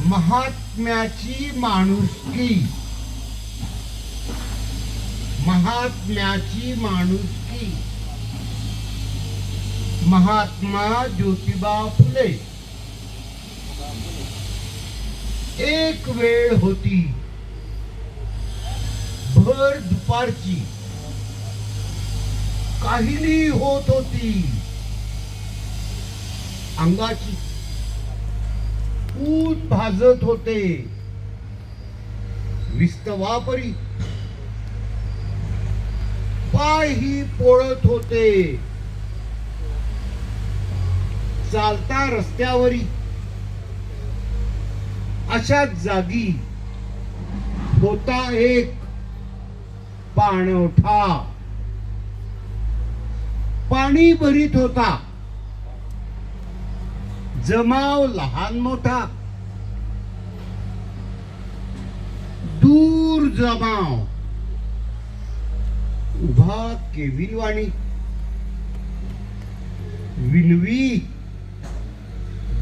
महात्म्याची माणुसकी, महात्म्याची माणुसकी. महात्मा ज्योतिबा फुले. एक वेळ होती भर दुपारची, काहिली होत होती अंगाची. ऊत भाजत होते विस्तवापरी, पाय ही पोळत होते चालता रस्त्यावरी. अशाच जागी होता एक पाणवठा. पाणी भरीत होता जमाव लहान मोठा. दूर जमाव उभा केविलवाणी. विनवी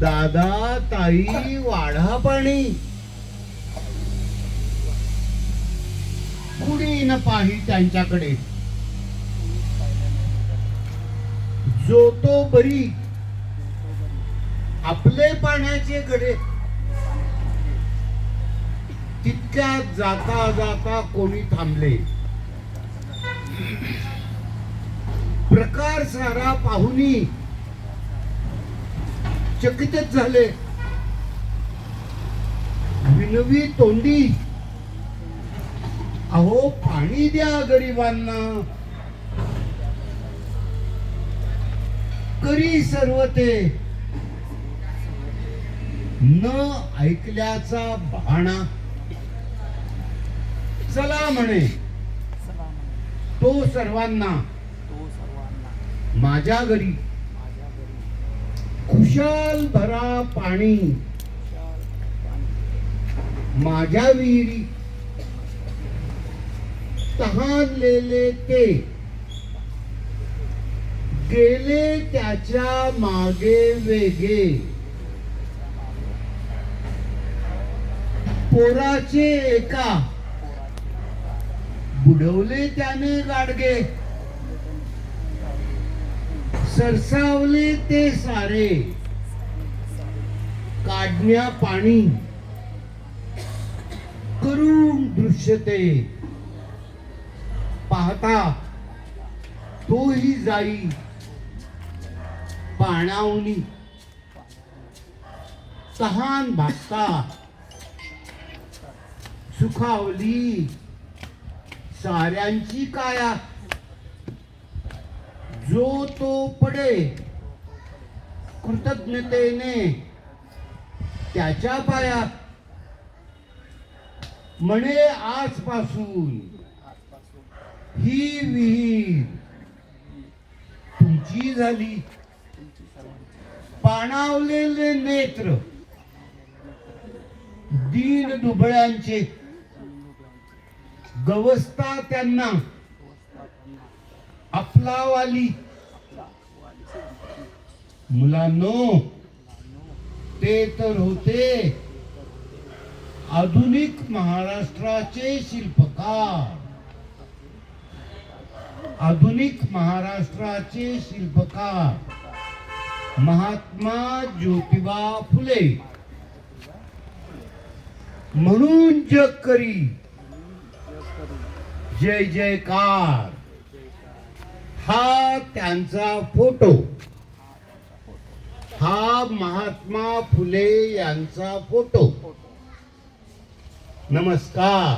दादा ताई वाढा पाणी. कुणी न पाही त्यांच्याकडे. जो तो बरी आपले पाण्याचे गडे. तितक्यात जाता जाता कोणी थांबले. प्रकार सारा पाहुनी चकितच झाले. विनवी तोंडी, अहो पाणी द्या गरिबांना. करी सर्व ते न ऐकल्याचा बहाणा. चला म्हणे तो सर्वांना माझ्या घरी. खुशाल भरा पाणी माझ्या विहिरी. तहानलेले ते गेले त्याच्या मागे वेगे. पोराचे एका बुडवले त्याने गाडगे. सरसावले ते सारे काढण्या पाणी. करून दृश्य ते पाहता तोही जाई पाण्यावनी. तहान भागता सुखावली साऱ्यांची काया. जो तो पडे कृतज्ञतेने त्याच्या पाया. म्हणे आजपासून ही विहीर तुमची झाली. पाणावलेले नेत्र दीन दुबळ्यांचे. गवसता त्यांना आपलावाली. मुलांनो ते तर होते आधुनिक महाराष्ट्राचे शिल्पकार. आधुनिक महाराष्ट्राचे शिल्पकार महात्मा ज्योतिबा फुले. म्हणून जग करी जय जयकार. हा त्यांचा फोटो. हा महात्मा फुले यांचा फोटो. नमस्कार.